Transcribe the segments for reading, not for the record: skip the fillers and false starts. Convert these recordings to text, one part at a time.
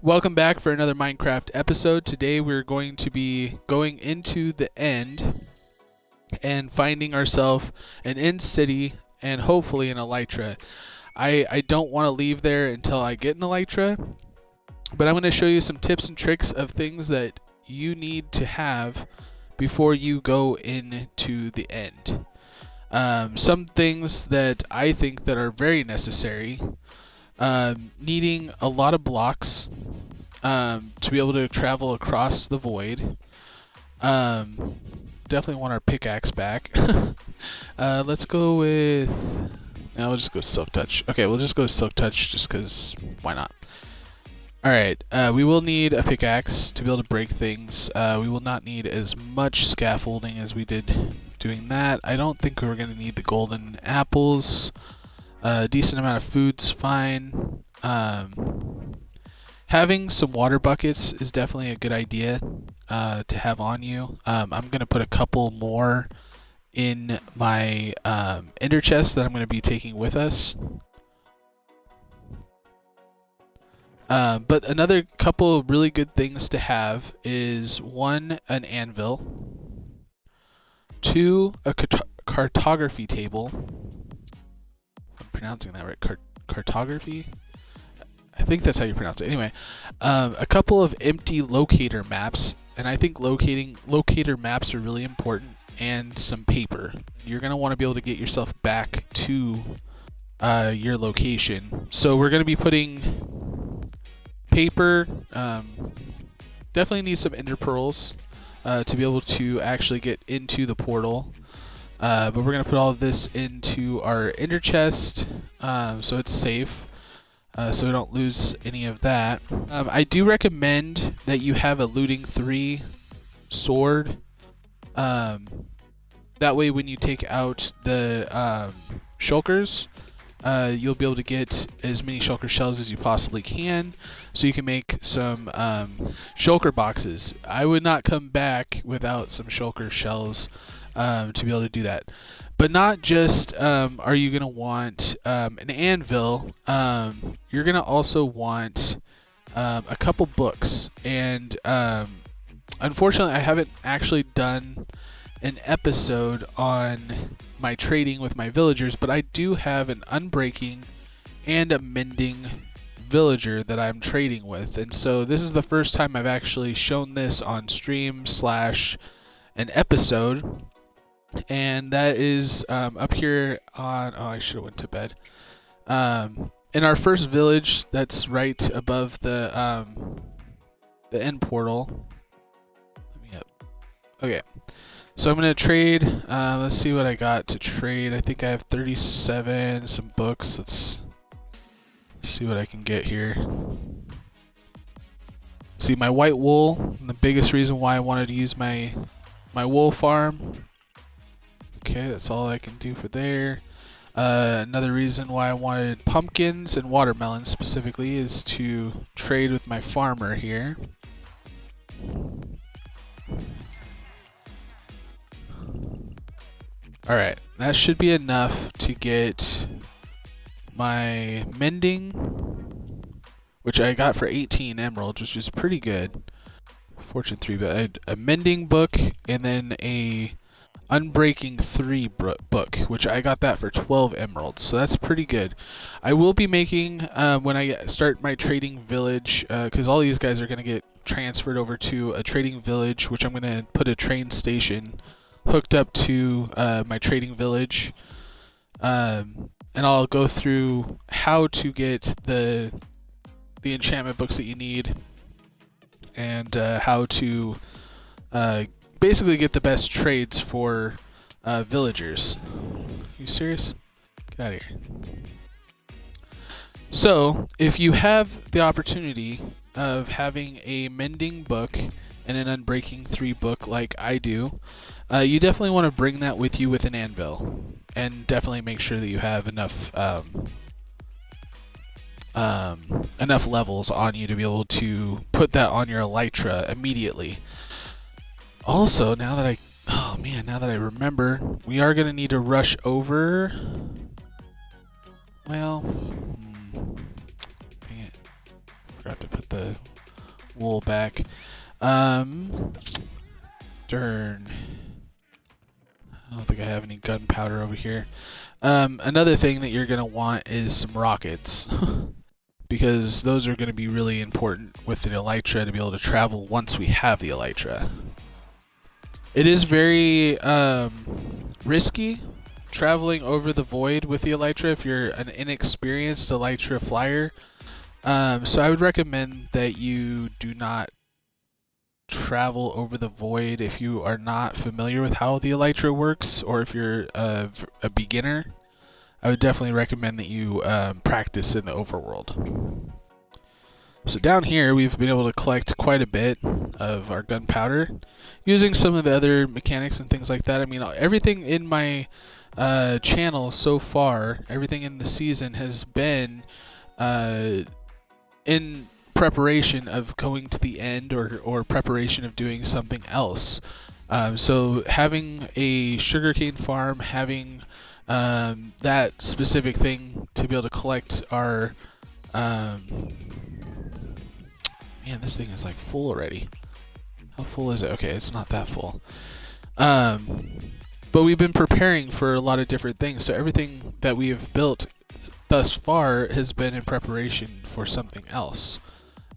Welcome back for another Minecraft episode. Today we're going to be going into the end and finding ourselves an end city and hopefully an Elytra. I don't want to leave there until I get an Elytra, but I'm going to show you some tips and tricks of things that you need to have before you go into the end. Some things that I think that are very necessary. Needing a lot of blocks to be able to travel across the void. Definitely want our pickaxe back. Let's go with... No, we'll just go Silk Touch. Okay, we'll just go Silk Touch just because why not? Alright, we will need a pickaxe to be able to break things. We will not need as much scaffolding as we did doing that. I don't think we're going to need the golden apples. A decent amount of food's fine. Having some water buckets is definitely a good idea to have on you. I'm going to put a couple more in my ender chest that I'm going to be taking with us. But another couple of really good things to have is 1, an anvil, 2, a cartography table. I'm pronouncing that right, cartography? I think that's how you pronounce it. Anyway, a couple of empty locator maps, and I think locator maps are really important, and some paper. You're going to want to be able to get yourself back to your location. So we're going to be putting paper, definitely need some ender pearls to be able to actually get into the portal. But we're going to put all of this into our ender chest so it's safe. So we don't lose any of that. I do recommend that you have a looting 3 sword. That way when you take out the shulkers, you'll be able to get as many shulker shells as you possibly can, so you can make some shulker boxes. I would not come back without some shulker shells to be able to do that. But not just are you going to want an anvil, you're going to also want a couple books. And unfortunately, I haven't actually done an episode on my trading with my villagers, but I do have an unbreaking and a mending villager that I'm trading with. And so this is the first time I've actually shown this on stream / an episode. And that is up here on... Oh, I should have went to bed. In our first village, that's right above the end portal. Let me up. Okay. So I'm going to trade. Let's see what I got to trade. I think I have 37, some books. Let's see what I can get here. See, my white wool. The biggest reason why I wanted to use my wool farm. Okay, that's all I can do for there. Another reason why I wanted pumpkins and watermelons specifically is to trade with my farmer here. Alright, that should be enough to get my mending, which I got for 18 emeralds, which is pretty good. Fortune 3, but I had a mending book and then a Unbreaking 3 book, which I got that for 12 emeralds, so that's pretty good. I will be making, when I start my trading village, because all these guys are going to get transferred over to a trading village, which I'm going to put a train station hooked up to my trading village, and I'll go through how to get the enchantment books that you need, and how to basically get the best trades for villagers. You serious? Get out of here. So, if you have the opportunity of having a mending book and an unbreaking 3 book like I do, you definitely want to bring that with you with an anvil, and definitely make sure that you have enough enough levels on you to be able to put that on your Elytra immediately. Also, now that I remember, we are going to need to rush over. Well, dang it. Forgot to put the wool back. Darn. I don't think I have any gunpowder over here. Another thing that you're going to want is some rockets. Because those are going to be really important with the Elytra to be able to travel once we have the Elytra. It is very risky traveling over the void with the Elytra if you're an inexperienced Elytra flyer. So I would recommend that you do not travel over the void if you are not familiar with how the Elytra works, or if you're a beginner. I would definitely recommend that you practice in the overworld. So down here we've been able to collect quite a bit of our gunpowder using some of the other mechanics and things like that. I mean, everything in my channel so far, everything in the season has been in preparation of going to the end, or preparation of doing something else. So having a sugarcane farm, having that specific thing to be able to collect our man, this thing is like full already. How full is it? Okay, it's not that full. But we've been preparing for a lot of different things, so everything that we have built thus far has been in preparation for something else.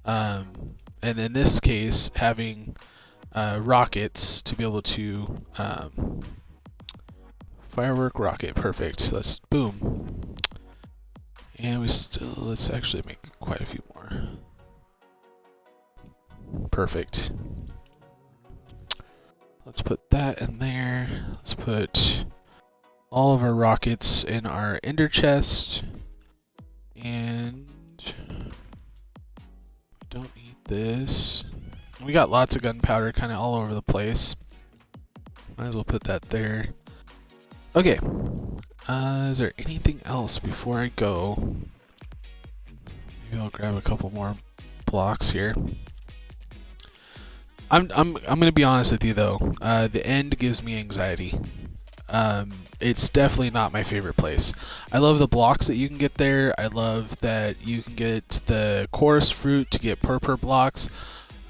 And in this case, having rockets to be able to firework rocket, perfect. Let's boom, and let's actually make quite a few more. Perfect. Let's put that in there. Let's put all of our rockets in our ender chest, and we don't need this. We got lots of gunpowder kind of all over the place. Might as well put that there. Okay. Is there anything else before I go? Maybe I'll grab a couple more blocks here. I'm gonna be honest with you though. The end gives me anxiety. It's definitely not my favorite place. I love the blocks that you can get there. I love that you can get the chorus fruit to get purple blocks.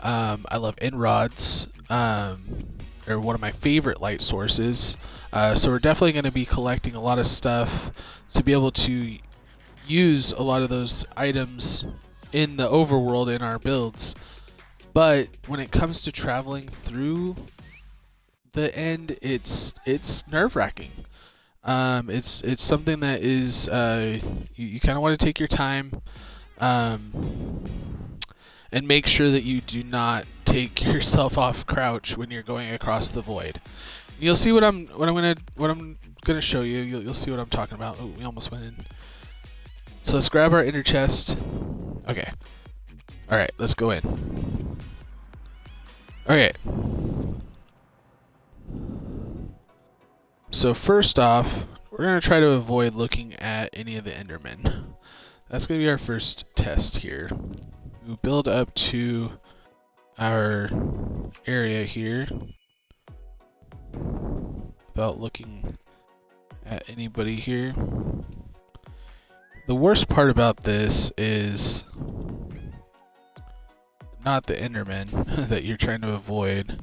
I love end rods. They're one of my favorite light sources. So we're definitely going to be collecting a lot of stuff to be able to use a lot of those items in the overworld in our builds. But when it comes to traveling through the end, it's nerve-wracking. It's something that is you kind of want to take your time and make sure that you do not take yourself off crouch when you're going across the void. You'll see what I'm gonna show you. You'll see what I'm talking about. Oh, we almost went in. So let's grab our inner chest. Okay. All right, let's go in. Okay. So first off, we're gonna try to avoid looking at any of the Endermen. That's gonna be our first test here. We build up to our area here without looking at anybody here. The worst part about this is not the Endermen that you're trying to avoid,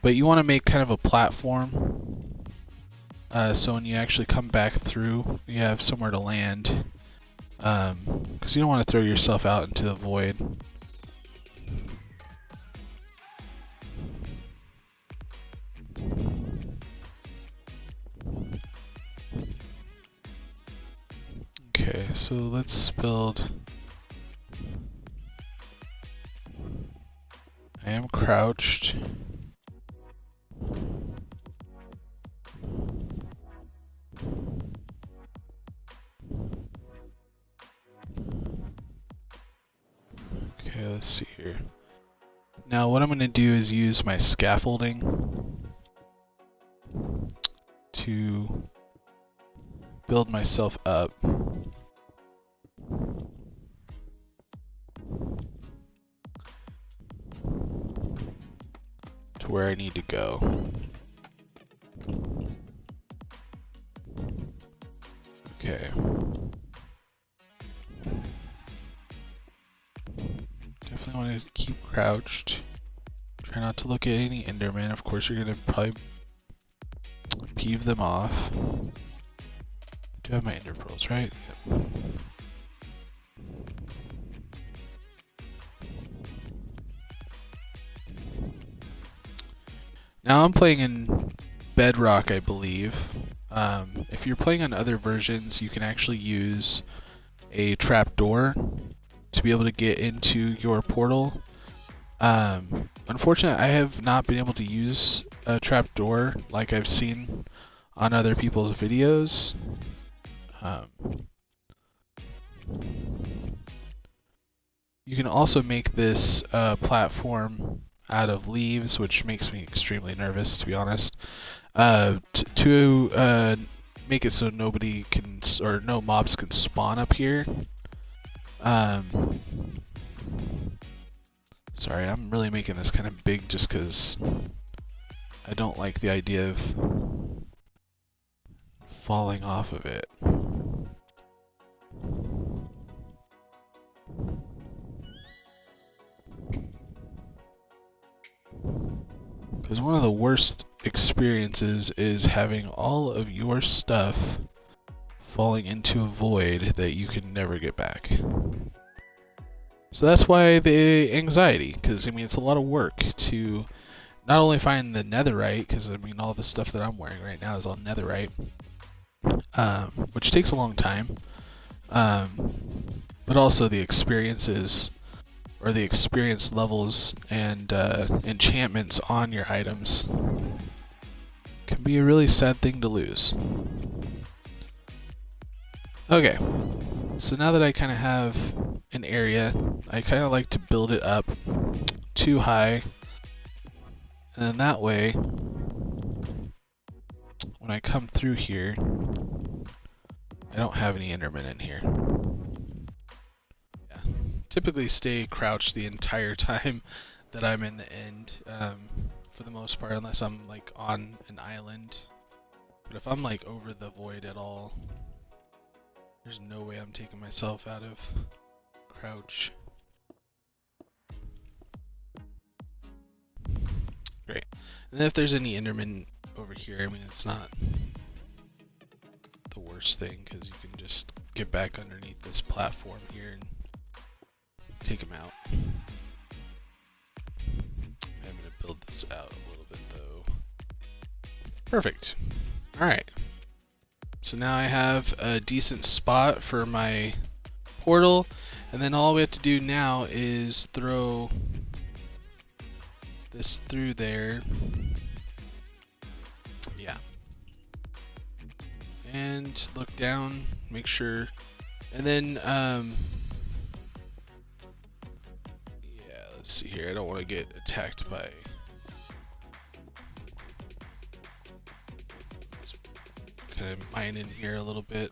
but you want to make kind of a platform so when you actually come back through, you have somewhere to land, because you don't want to throw yourself out into the void. Okay, so let's build. I am crouched. Okay, let's see here. Now what I'm going to do is use my scaffolding to build myself up. To where I need to go. Okay. Definitely definitely want to keep crouched. Try not to look at any Enderman. Of course, you're going to probably peeve them off. I do have my Ender Pearls, right? Yep. Now I'm playing in Bedrock, I believe. If you're playing on other versions, you can actually use a trapdoor to be able to get into your portal. Unfortunately, I have not been able to use a trapdoor like I've seen on other people's videos. You can also make this platform out of leaves, which makes me extremely nervous, to be honest. To make it so nobody can, or no mobs can spawn up here. Sorry, I'm really making this kind of big just because I don't like the idea of falling off of it. Because one of the worst experiences is having all of your stuff falling into a void that you can never get back. So that's why the anxiety, because I mean it's a lot of work to not only find the netherite, because I mean all the stuff that I'm wearing right now is all netherite, which takes a long time, but also the experiences, or the experience levels and enchantments on your items can be a really sad thing to lose. Okay, so now that I kind of have an area, I kind of like to build it up too high, and then that way, when I come through here, I don't have any Endermen in here. Yeah. Typically stay crouched the entire time that I'm in the end, for the most part, unless I'm like on an island. But if I'm like over the void at all, there's no way I'm taking myself out of crouch. Great. And then if there's any Enderman over here, I mean, it's not the worst thing, because you can just get back underneath this platform here and take them out. I'm going to build this out a little bit, though. Perfect. Alright. So now I have a decent spot for my portal, and then all we have to do now is throw this through there. Yeah. And look down, make sure, and then yeah, let's see here. I don't want to get attacked by kind of mine in here a little bit.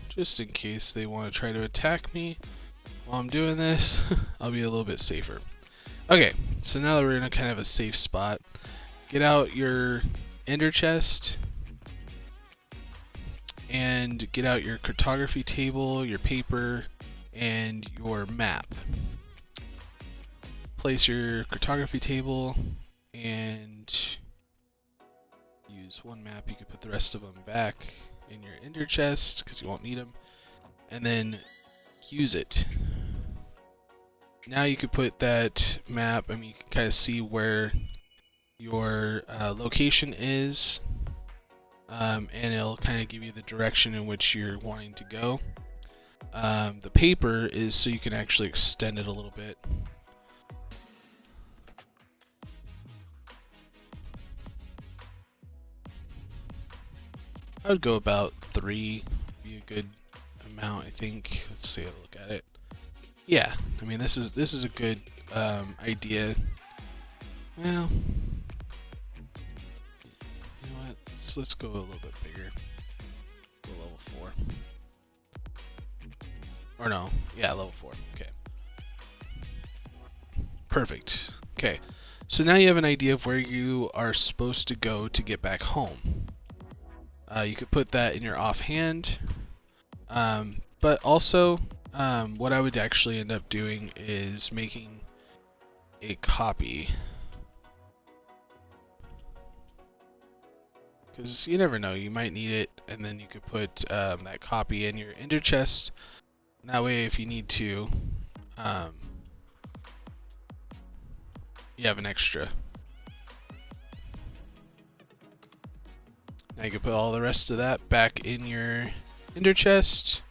Just in case they want to try to attack me while I'm doing this, I'll be a little bit safer. Okay, so now that we're in a kind of a safe spot, get out your ender chest and get out your cartography table, your paper, and your map. Place your cartography table and use one map. You can put the rest of them back in your ender chest because you won't need them, and then use it. Now you can put that map, I mean, you can kind of see where your location is, and it'll kind of give you the direction in which you're wanting to go. The paper is so you can actually extend it a little bit. I would go about 3, be a good amount, I think. Let's take a look at it. Yeah, I mean this is a good idea. Well, you know what? Let's go a little bit bigger. Go level 4. Or no, yeah, level 4. Okay. Perfect. Okay, so now you have an idea of where you are supposed to go to get back home. You could put that in your offhand. But also, what I would actually end up doing is making a copy. Because you never know, you might need it, and then you could put that copy in your ender chest. And that way, if you need to, you have an extra. Now you can put all the rest of that back in your ender chest,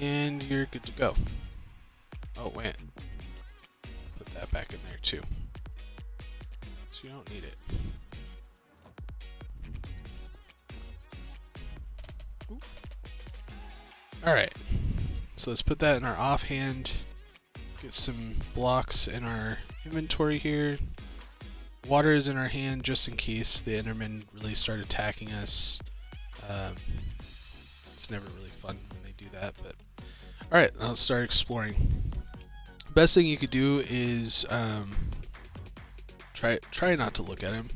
and you're good to go. Oh wait, put that back in there too. So you don't need it. Alright, so let's put that in our offhand. Get some blocks in our inventory here. Water is in our hand just in case the Endermen really start attacking us. It's never really fun when they do that, but alright, let's start exploring. Best thing you could do is try not to look at him.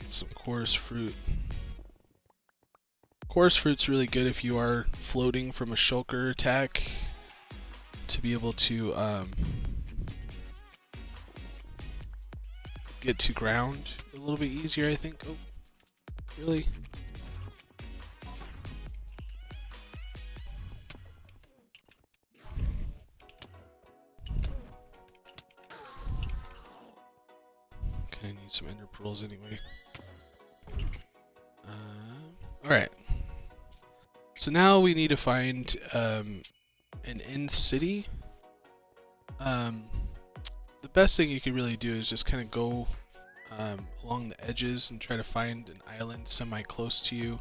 Get some chorus fruit. Chorus fruit's really good if you are floating from a shulker attack to be able to get to ground a little bit easier, I think. Oh, really? Okay, I need some ender pearls anyway. Alright. So now we need to find an end city. The best thing you can really do is just kind of go along the edges and try to find an island semi-close to you.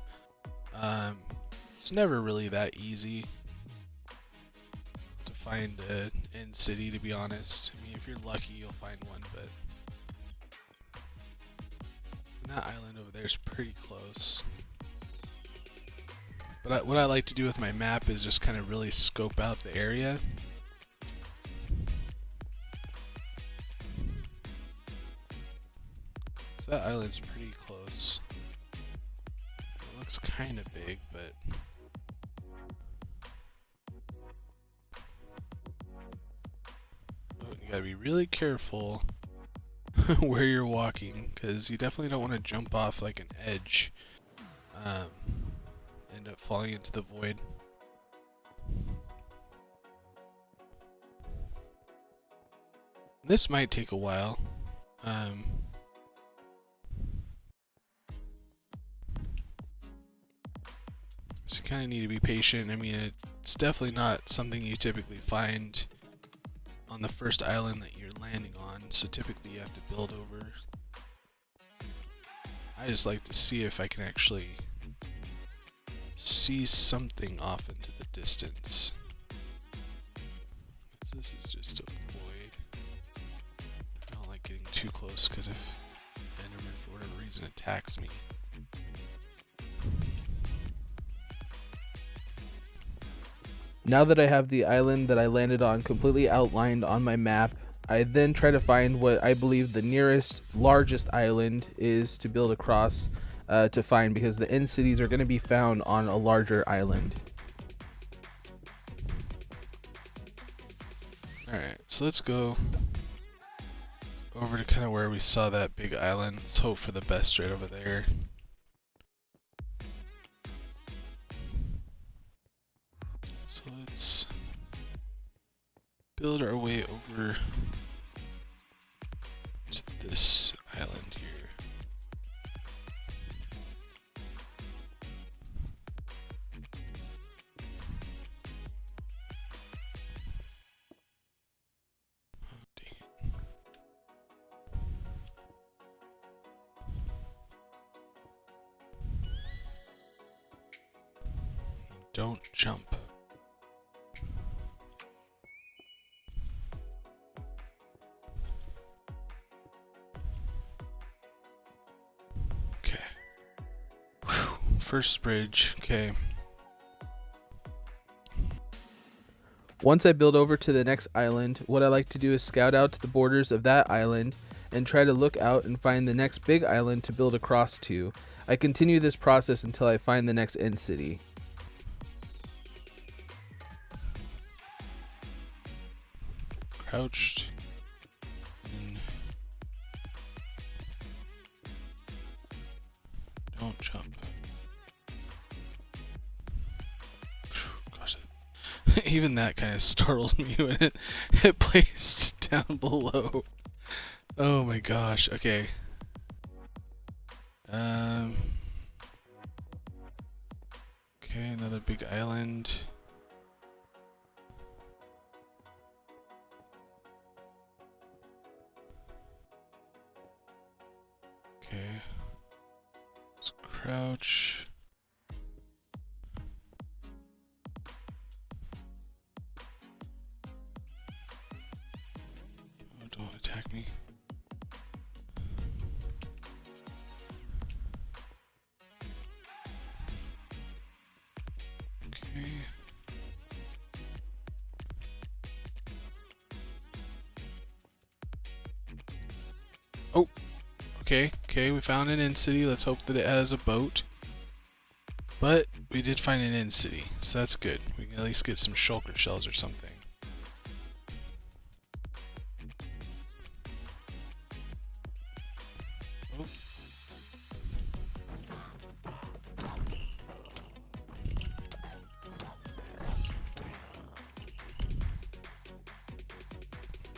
It's never really that easy to find an end city, to be honest. I mean, if you're lucky, you'll find one, but that island over there is pretty close. But what I like to do with my map is just kind of really scope out the area. So that island's pretty close. It looks kind of big, but oh, you gotta be really careful where you're walking, because you definitely don't want to jump off like an edge. End up falling into the void. This might take a while. So you kind of need to be patient. I mean, it's definitely not something you typically find on the first island that you're landing on, so typically you have to build over. I just like to see if I can actually see something off into the distance. This is just a void. I don't like getting too close, because if Enderman for whatever reason attacks me. Now that I have the island that I landed on completely outlined on my map, I then try to find what I believe the nearest largest island is to build across to find, because the end cities are going to be found on a larger island. Alright, so let's go over to kind of where we saw that big island. Let's hope for the best right over there. So let's build our way over to this island here. Oh, dang it. Don't jump. Okay. Whew. First bridge. Okay. Once I build over to the next island, what I like to do is scout out to the borders of that island and try to look out and find the next big island to build across to. I continue this process until I find the next end city. Crouched. And don't jump. Gosh, even that kind of startled me when it placed down below. Oh my gosh. Okay. Okay, another big island. Okay. Let's crouch. Oh, don't attack me. Okay. Oh, okay, we found an end city. Let's hope that it has a boat. But we did find an end city, so that's good. We can at least get some shulker shells or something. Oh.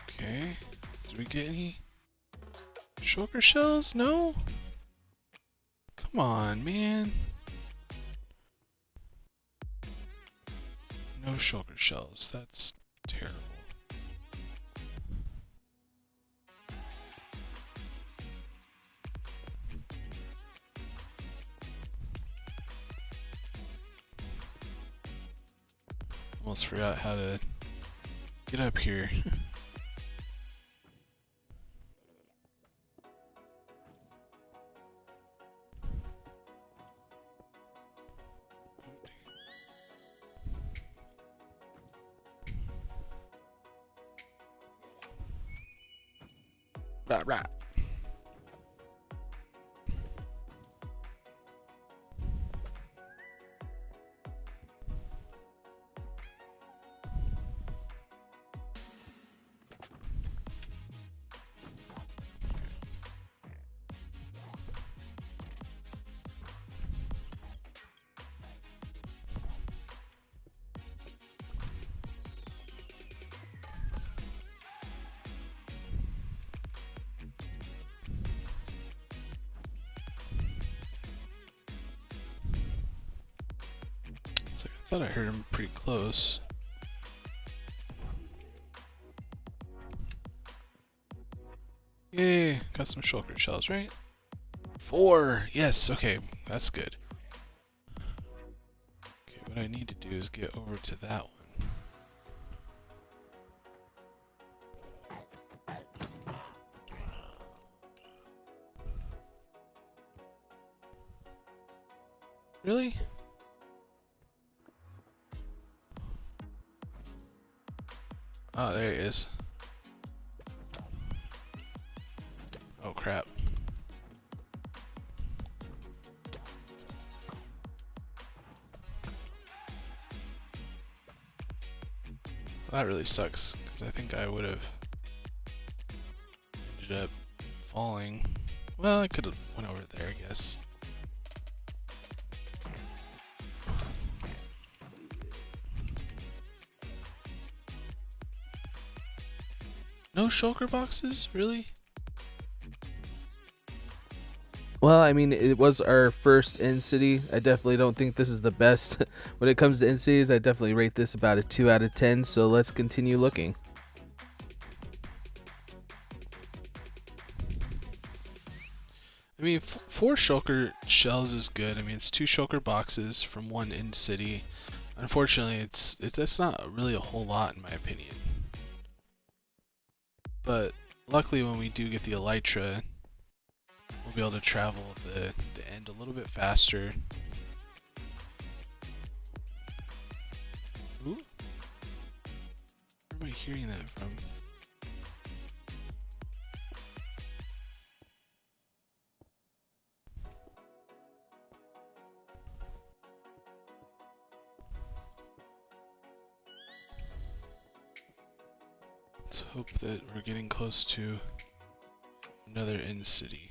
Okay, did we get any shulker shells? No? Come on, man. No shulker shells. That's terrible. Almost forgot how to get up here. Right. So I thought I heard him pretty close. Yay, got some shulker shells, right? 4! Yes, okay, that's good. Okay, what I need to do is get over to that one. Really? Oh, there he is. Oh crap. Well, that really sucks, because I think I would have ended up falling. Well, I could have went over there, I guess. No shulker boxes? Really? Well, I mean, it was our first end city. I definitely don't think this is the best. When it comes to end cities, I definitely rate this about a 2 out of 10, so let's continue looking. I mean, 4 shulker shells is good. I mean, it's 2 shulker boxes from one end city. Unfortunately, that's not really a whole lot in my opinion. But luckily, when we do get the Elytra, we'll be able to travel the end a little bit faster. Ooh. hearing that from? Let's hope that we're getting close to another end city.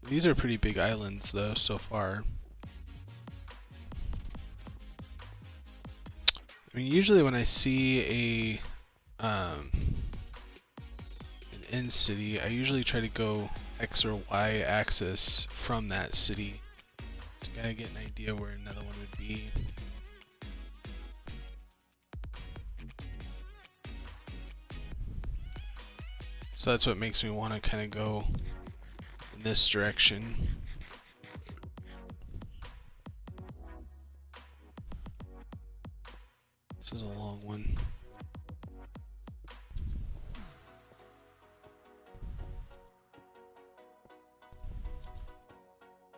These are pretty big islands though so far. I mean, usually when I see an end city, I usually try to go X or Y axis from that city to kind of get an idea where another one would be. So that's what makes me want to kind of go in this direction. This is a long one.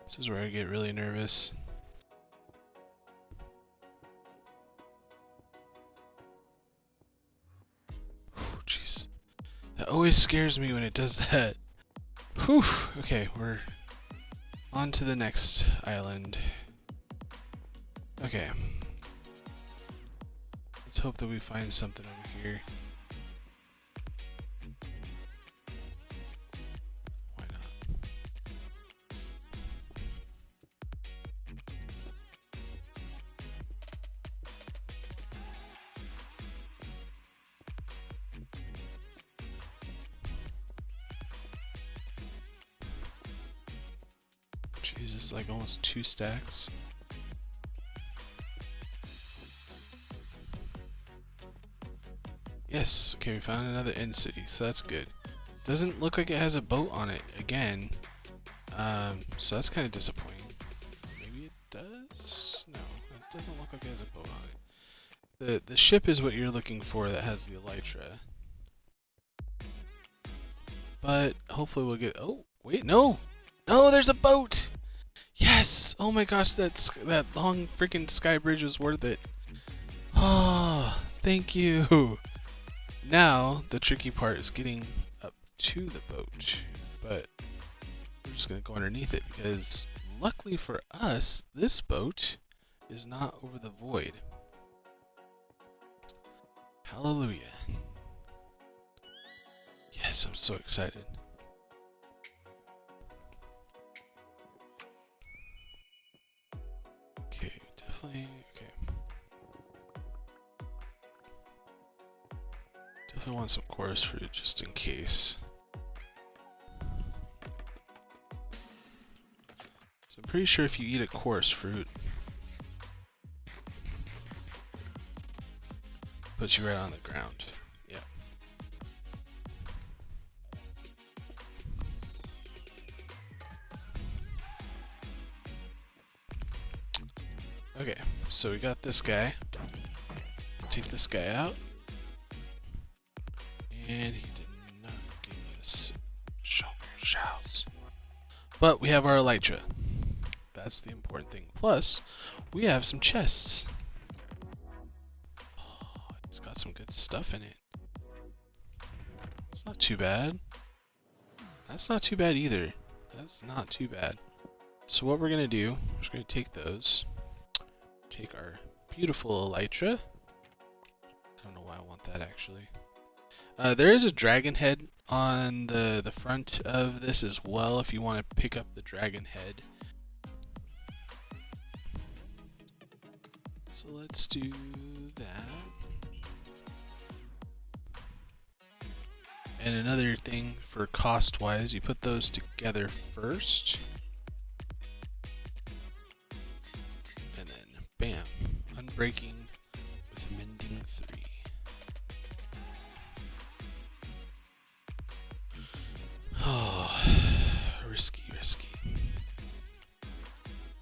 This is where I get really nervous. Jeez. That always scares me when it does that. Whew. Okay, we're on to the next island. Okay. Let's hope that we find something over here. Why not? Jesus, like almost 2 stacks. Yes, okay, we found another end city, so that's good. Doesn't look like it has a boat on it again, so that's kind of disappointing. Maybe it does? No, it doesn't look like it has a boat on it. The ship is what you're looking for that has the Elytra. But hopefully we'll get. Oh wait, no, no, there's a boat. Yes! Oh my gosh, that long freaking sky bridge was worth it. Oh, thank you. Now the tricky part is getting up to the boat, but we're just gonna go underneath it because luckily for us, this boat is not over the void. Hallelujah. Yes, I'm so excited. Okay, definitely, okay. Definitely want some chorus fruit just in case. So I'm pretty sure if you eat a chorus fruit, it puts you right on the ground. Yeah. Okay, so we got this guy. Take this guy out. And he did not give us shells. But we have our Elytra. That's the important thing. Plus, we have some chests. Oh, it's got some good stuff in it. It's not too bad. That's not too bad either. That's not too bad. So what we're going to do, we're just going to take those. Take our beautiful Elytra. I don't know why I want that actually. There is a dragon head on the front of this as well if you want to pick up the dragon head. So let's do that. And another thing for cost wise, you put those together first. And then bam, unbreaking with mending 3. Oh, risky.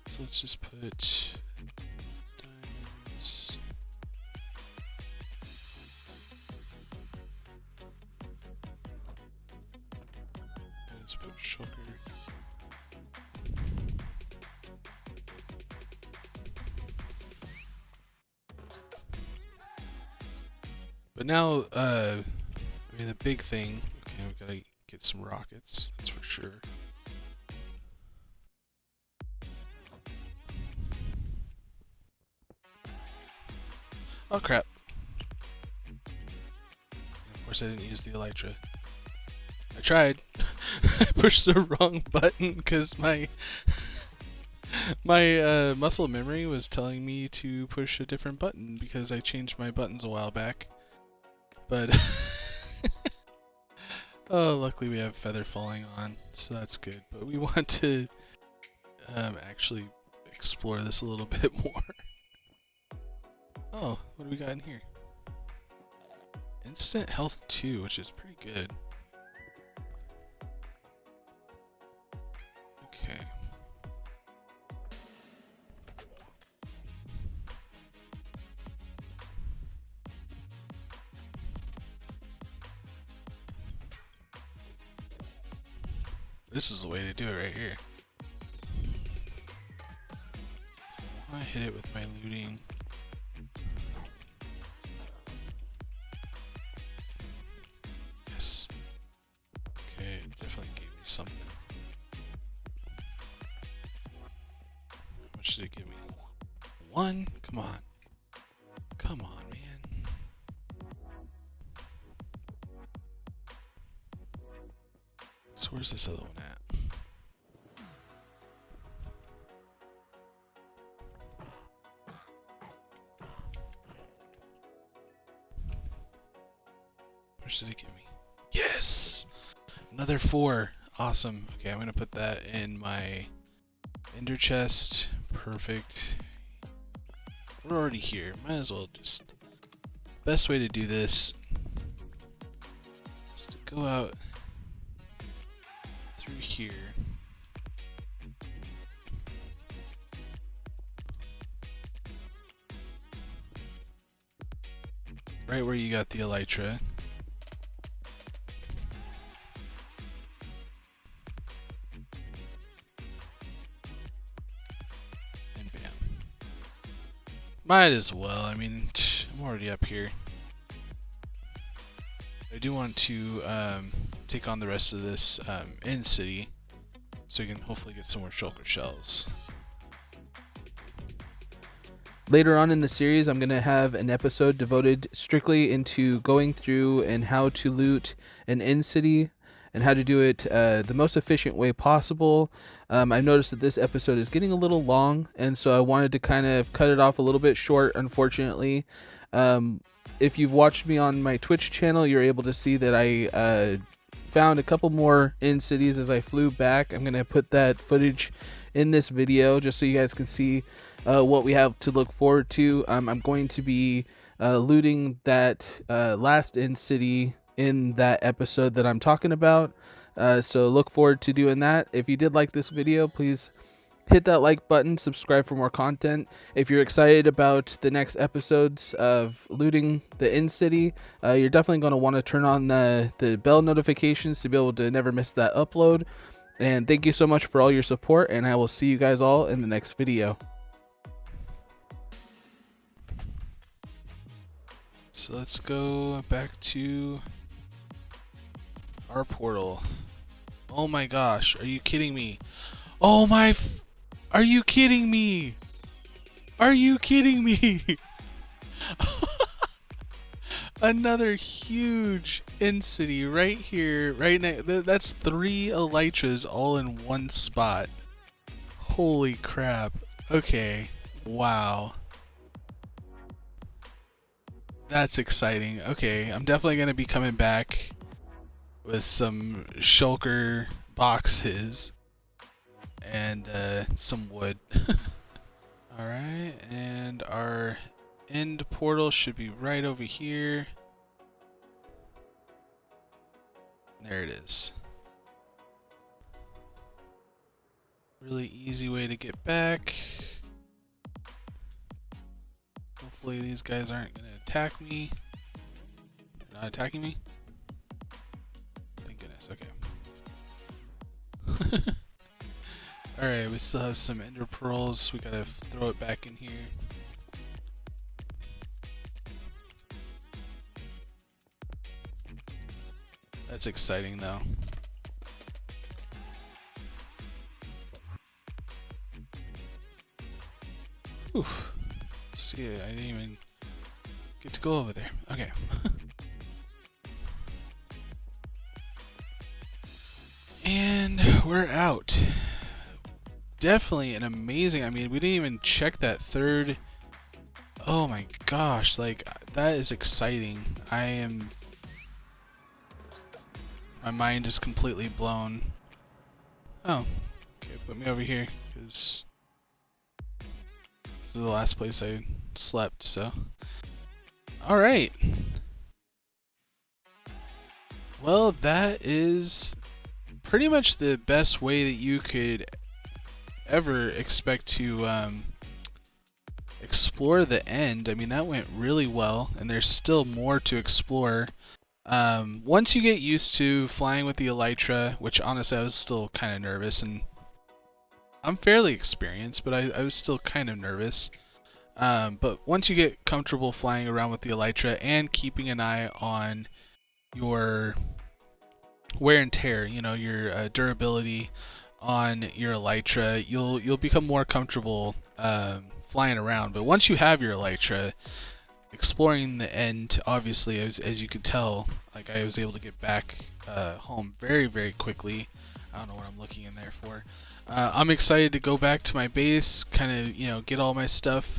So let's just put diamonds. Let's put shulker. But now, I mean, the big thing. Okay, we gotta get some rockets. That's for sure. Oh crap! Of course, I didn't use the Elytra. I tried. I pushed the wrong button because my muscle memory was telling me to push a different button because I changed my buttons a while back. But oh, luckily we have feather falling on, so that's good. But we want to actually explore this a little bit more. Oh, what do we got in here? Instant health 2, which is pretty good. Okay. This is the way to do it right here. So I hit it with my looting. Yes. Okay, it definitely gave me something. How much did it give me? 1? Come on. Come on, man. So where's this other one at? How much did it give me? Yes! Another 4. Awesome. Okay, I'm gonna put that in my ender chest. Perfect. We're already here. Might as well just... Best way to do this is to go out through here. Right where you got the Elytra. And bam. Might as well. I mean, I'm already up here. I do want to take on the rest of this in city, so we can hopefully get some more shulker shells. Later on in the series, I'm going to have an episode devoted strictly into going through and how to loot an in-city and how to do it the most efficient way possible. I noticed that this episode is getting a little long, and so I wanted to kind of cut it off a little bit short, unfortunately. If you've watched me on my Twitch channel, you're able to see that I found a couple more in-cities as I flew back. I'm going to put that footage in this video just so you guys can see what we have to look forward to. I'm going to be looting that last in-city in that episode that I'm talking about. So look forward to doing that. If you did like this video, please hit that like button, subscribe for more content. If you're excited about the next episodes of looting the in-city, you're definitely going to want to turn on the bell notifications to be able to never miss that upload. And thank you so much for all your support, and I will see you guys all in the next video. So let's go back to our portal. Oh my gosh, are you kidding me? Oh my, are you kidding me? Are you kidding me? Another huge in-city right here, right now. That's 3 Elytras all in one spot. Holy crap. Okay, wow. That's exciting. Okay, I'm definitely going to be coming back with some shulker boxes and some wood. Alright, and our end portal should be right over here. There it is. Really easy way to get back. Hopefully these guys aren't going to attack me. They're not attacking me? Thank goodness, okay. Alright, we still have some ender pearls. We gotta throw it back in here. That's exciting though. Whew. See, I didn't even get to go over there. Okay. And we're out. Definitely an amazing, I mean, we didn't even check that third. Oh my gosh, like, that is exciting. My mind is completely blown. Oh, okay, put me over here, because this is the last place I slept, so. Alright. Well, that is pretty much the best way that you could ever expect to explore the end. I mean, that went really well, and there's still more to explore. Once you get used to flying with the Elytra, which honestly I was still kind of nervous, and I'm fairly experienced, but I was still kind of nervous. But once you get comfortable flying around with the Elytra and keeping an eye on your wear and tear, you know, your durability on your Elytra, you'll become more comfortable flying around. But once you have your Elytra, exploring the end, obviously, as you could tell, like, I was able to get back home very, very quickly. I don't know what I'm looking in there for. I'm excited to go back to my base, kind of, you know, get all my stuff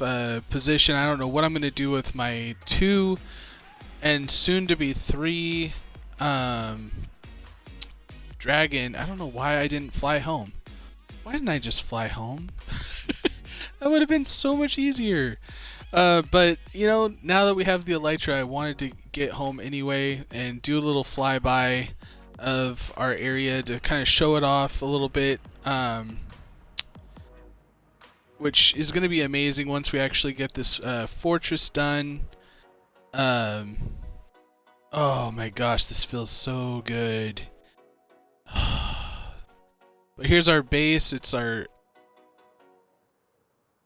positioned. I don't know what I'm going to do with my 2 and soon to be 3 dragon. I don't know why I didn't fly home. Why didn't I just fly home? That would have been so much easier. But, you know, now that we have the Elytra, I wanted to get home anyway and do a little flyby of our area to kind of show it off a little bit, which is going to be amazing once we actually get this fortress done. Oh my gosh, this feels so good. But here's our base. It's our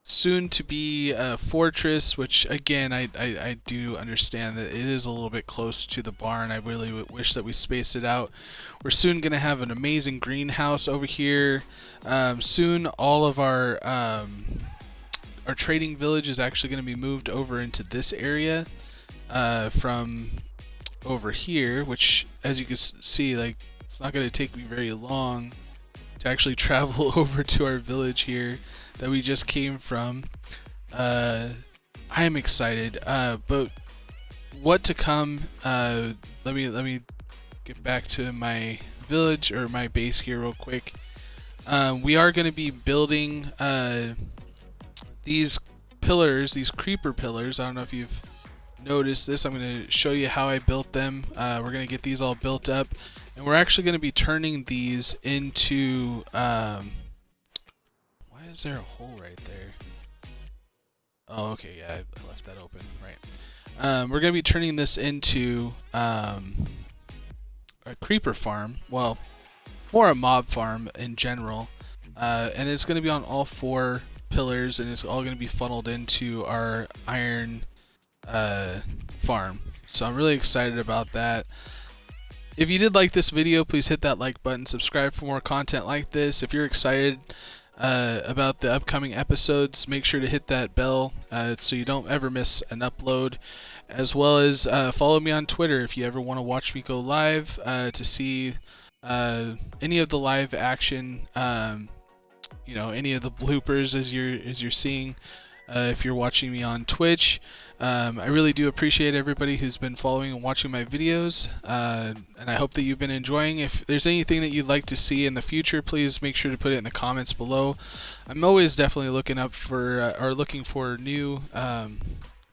soon to be fortress, which again I do understand that it is a little bit close to the barn. I really wish that we spaced it out. We're soon gonna have an amazing greenhouse over here. Soon all of our trading village is actually gonna be moved over into this area from over here, which, as you can see, like, it's not gonna take me very long to actually travel over to our village here that we just came from. I am excited, but what to come? Let me get back to my village, or my base here real quick. We are going to be building these pillars, these creeper pillars. I don't know if you've noticed this. I'm going to show you how I built them. We're going to get these all built up, and we're actually going to be turning these into why is there a hole right there? Oh, okay, yeah, I left that open, right. We're going to be turning this into a creeper farm, well, more a mob farm in general, and it's going to be on all 4 pillars, and it's all going to be funneled into our iron farm. So I'm really excited about that. If you did like this video, please hit that like button, subscribe for more content like this. If you're excited about the upcoming episodes, make sure to hit that bell so you don't ever miss an upload, as well as follow me on Twitter if you ever want to watch me go live to see any of the live action, you know, any of the bloopers as you're seeing if you're watching me on Twitch. I really do appreciate everybody who's been following and watching my videos, and I hope that you've been enjoying. If there's anything that you'd like to see in the future, please make sure to put it in the comments below. I'm always definitely looking up for looking for new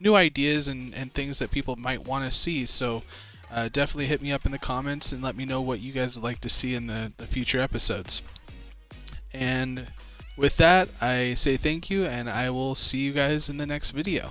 ideas and things that people might want to see. So definitely hit me up in the comments and let me know what you guys would like to see in the future episodes. And with that, I say thank you, and I will see you guys in the next video.